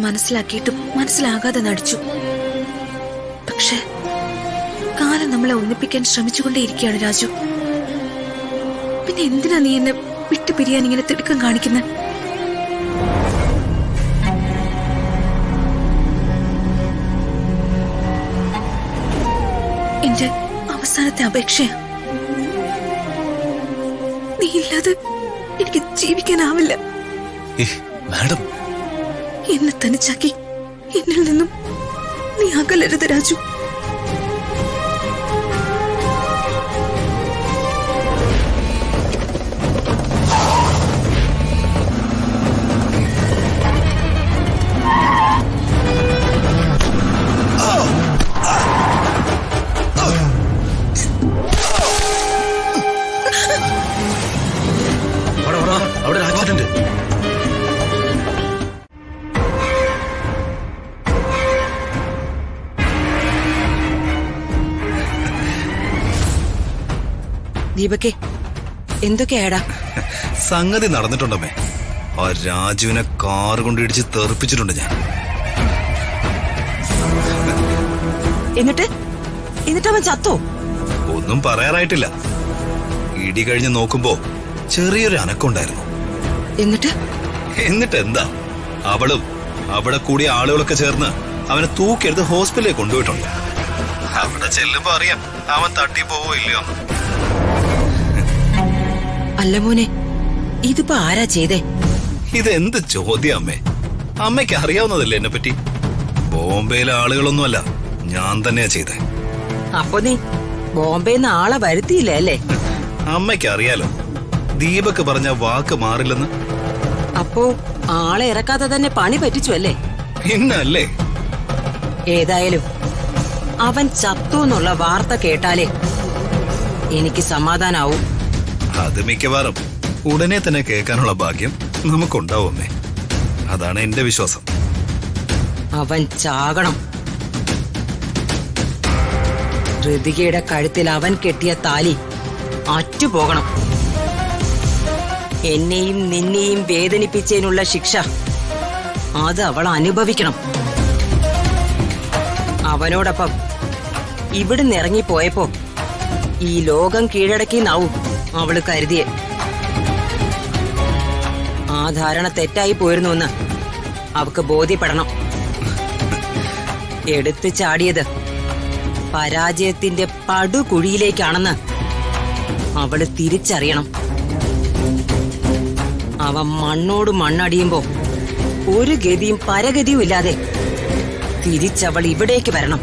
മനസ്സിലാക്കിയിട്ടും മനസ്സിലാകാതെ നടിച്ചു. പക്ഷെ കാലം നമ്മളെ ഒന്നിപ്പിക്കാൻ ശ്രമിച്ചുകൊണ്ടേയിരിക്കുകയാണ് രാജു. പിന്നെ എന്തിനാ നീ എന്നെ വിട്ടുപിരിയാൻ ഇങ്ങനെ തിടുക്കം കാണിക്കുന്നത്? എന്റെ അവസാനത്തെ അപേക്ഷയാ. നീ ഇല്ലാതെ എനിക്ക് ജീവിക്കാനാവില്ല. മാഡം, എന്നെ തനിച്ചാക്കി എന്നിൽ നിന്നും നീ അകലരുത് രാജു. അവിടെ ആക്സിഡന്റ്. ദീപക്കെ, എന്തൊക്കെയാടാ? സംഗതി നടന്നിട്ടുണ്ടമ്മേ. ആ രാജുവിനെ കാർ കൊണ്ട് ഇടിച്ച് തെറിപ്പിച്ചിട്ടുണ്ട് ഞാൻ. എന്നിട്ട് അവൻ ചത്തോ? ഒന്നും പറയാറായിട്ടില്ല. ഇടി കഴിഞ്ഞ് നോക്കുമ്പോ ചെറിയൊരു അനക്കമുണ്ടായിരുന്നു. എന്നിട്ട് എന്താ, അവളും അവിടെ കൂടിയ ആളുകളൊക്കെ ചേർന്ന് അവനെ തൂക്കിയെടുത്ത് ഹോസ്പിറ്റലിലേക്ക് കൊണ്ടുപോയിട്ടുണ്ട്. അവിടെ ചെല്ലുമ്പോ അറിയാം അവൻ തട്ടിപ്പോവോ ഇല്ലയോ. അല്ല മോനെ, ഇതിപ്പോ ആരാ ചെയ്തേ? ഇതെന്ത് ചോദ്യം അമ്മേ? അമ്മയ്ക്ക് അറിയാവുന്നതല്ലേ എന്നെ പറ്റി. ബോംബെയിലെ ആളുകളൊന്നുമല്ല, ഞാൻ തന്നെയാ ചെയ്തേ. അപ്പൊ നീ ബോംബെന്ന് ആളെ വരുത്തിയില്ല അല്ലേ? അമ്മയ്ക്ക് അറിയാലോ, ദീപക് പറഞ്ഞ വാക്ക് മാറില്ലെന്ന്. അപ്പോ ആളെ ഇറക്കാതെ തന്നെ പണി പറ്റിച്ചു അല്ലേ? പിന്നല്ലേ. ഏതായാലും അവൻ ചത്തു എന്നുള്ള വാർത്ത കേട്ടാലേ എനിക്ക് സമാധാനാവും. അത് മിക്കവാറും ഉടനെ തന്നെ കേൾക്കാനുള്ള ഭാഗ്യം നമുക്കുണ്ടാവും അമ്മേ. അതാണ് എന്റെ വിശ്വാസം. അവൻ ചാകണം. ഋതികയുടെ കഴുത്തിൽ അവൻ കെട്ടിയ താലി അറ്റുപോകണം. എന്നെയും നിന്നെയും വേദനിപ്പിച്ചതിനുള്ള ശിക്ഷ അത് അവൾ അനുഭവിക്കണം. അവനോടൊപ്പം ഇവിടുന്ന് ഇറങ്ങിപ്പോയപ്പോ ഈ ലോകം കീഴടക്കിന്നാവും അവള് കരുതിയെ. ആ ധാരണ തെറ്റായി പോയിരുന്നുവെന്ന് അവക്ക് ബോധ്യപ്പെടണം. എടുത്തു ചാടിയത് പരാജയത്തിന്റെ പടുകുഴിയിലേക്കാണെന്ന് അവള് തിരിച്ചറിയണം. അവൻ മണ്ണോട് മണ്ണടിയുമ്പോ ഒരു ഗതിയും പരഗതിയും ഇല്ലാതെ തിരിച്ചവൾ ഇവിടേക്ക് വരണം.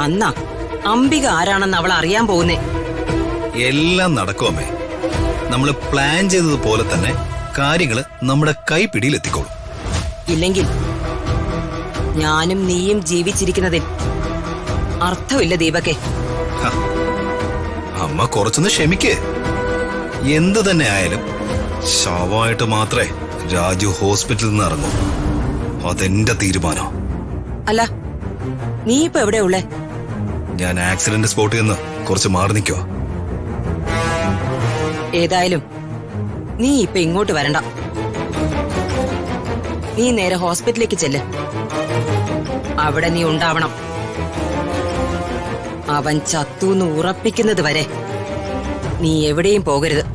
അന്നാ അംബിക ആരാണെന്ന് അവൾ അറിയാൻ പോകുന്നേ. എല്ലാം നടക്കുമേ. നമ്മൾ പ്ലാൻ ചെയ്തതുപോലെ തന്നെ കാര്യങ്ങള് നമ്മുടെ കൈപ്പിടിയിലെത്തിക്കോളും. ഇല്ലെങ്കിൽ ഞാനും നീയും ജീവിച്ചിരിക്കുന്നതിൽ അർത്ഥമില്ല ദീപക്കെ. അമ്മ കുറച്ചൊന്ന് ക്ഷമിക്കേ. എന്തു തന്നെ ആയാലും ശവമായിട്ട് മാത്രമേ രാജു ഹോസ്പിറ്റലിൽ നിന്ന് ഇറങ്ങൂ. അതെന്റെ തീരുമാനം. അല്ല, നീ ഇപ്പൊ എവിടെ ഉള്ളേ? ഞാൻ ആക്സിഡന്റ് സ്പോട്ടിൽ നിന്ന് കുറച്ച് മാറി നിൽക്കുവാ. ഏതായാലും നീ ഇപ്പൊ ഇങ്ങോട്ട് വരണ്ട. നീ നേരെ ഹോസ്പിറ്റലിലേക്ക് ചെല്ല്. അവിടെ നീ ഉണ്ടാവണം. അവൻ ചത്തൂന്ന് ഉറപ്പിക്കുന്നത് വരെ നീ എവിടെയും പോകരുത്.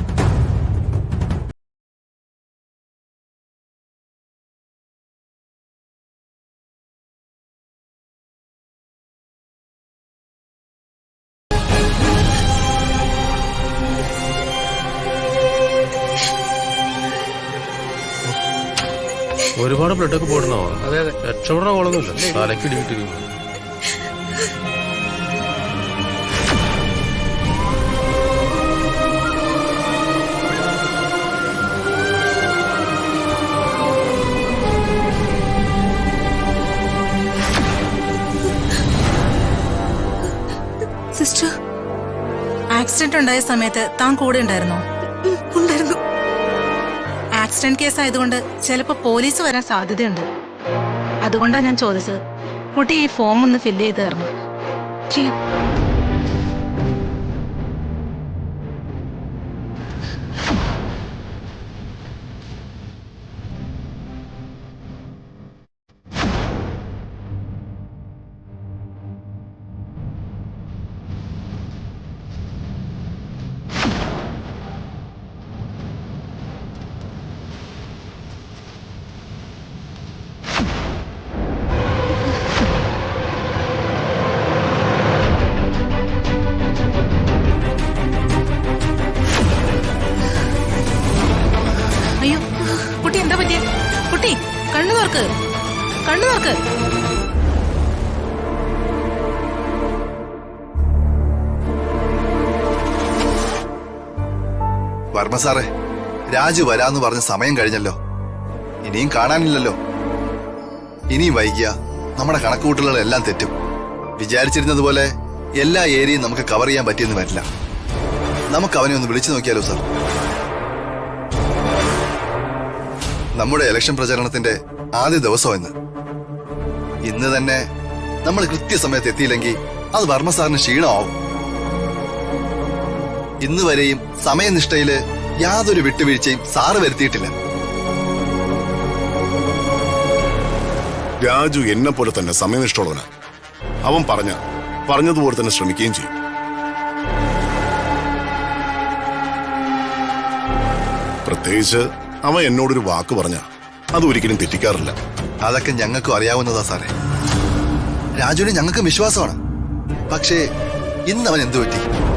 ഒരുപാട് ബ്ലഡൊക്കെ പോടണോ? അതെ അതെ, രക്ഷപ്പെടണ കോളൊന്നുമില്ല. തലക്ക് ഇടിയിട്ടിരിക്കുന്നു. സിസ്റ്റർ, ആക്സിഡന്റ് ഉണ്ടായ സമയത്ത് താൻ കൂടെ ഉണ്ടായിരുന്നോ? ഉണ്ടായിരുന്നു. ആക്സിഡന്റ് കേസ് ആയതുകൊണ്ട് ചിലപ്പോ പോലീസ് വരാൻ സാധ്യതയുണ്ട്. അതുകൊണ്ടാണ് ഞാൻ ചോദിച്ചത്. കുട്ടി ഈ ഫോം ഒന്ന് ഫില്ല് ചെയ്ത് തരണം. നോക്ക്. വർമ്മ സാറേ, രാജു വരാന്ന് പറഞ്ഞ സമയം കഴിഞ്ഞല്ലോ. ഇനിയും കാണാനില്ലല്ലോ. ഇനിയും വൈകിയ നമ്മുടെ കണക്കുകൂട്ടലുകളെല്ലാം തെറ്റും. വിചാരിച്ചിരുന്നത് പോലെ എല്ലാ ഏരിയയും നമുക്ക് കവർ ചെയ്യാൻ പറ്റിയെന്ന് വരില്ല. നമുക്ക് അവനെ ഒന്ന് വിളിച്ചു നോക്കിയാലോ സാർ? നമ്മുടെ ഇലക്ഷൻ പ്രചരണത്തിന്റെ ആദ്യ ദിവസം ഇന്ന് തന്നെ നമ്മൾ കൃത്യസമയത്ത് എത്തിയില്ലെങ്കിൽ അത് വർമ്മ സാറിന് ക്ഷീണമാവും. ഇന്ന് വരെയും സമയനിഷ്ഠയില് യാതൊരു വിട്ടുവീഴ്ചയും സാറ് വരുത്തിയിട്ടില്ല. രാജു എന്നെ പോലെ തന്നെ സമയനിഷ്ഠുള്ളവനാ. അവൻ പറഞ്ഞതുപോലെ തന്നെ ശ്രമിക്കുകയും ചെയ്യും. പ്രത്യേകിച്ച് അവൻ എന്നോടൊരു വാക്ക് പറഞ്ഞ അത് ഒരിക്കലും തെറ്റിക്കാറില്ല. അതൊക്കെ ഞങ്ങൾക്കും അറിയാവുന്നതാ സാറേ. രാജുവിന് ഞങ്ങൾക്ക് വിശ്വാസമാണ്. പക്ഷേ ഇന്ന് അവൻ എന്തു പറ്റി?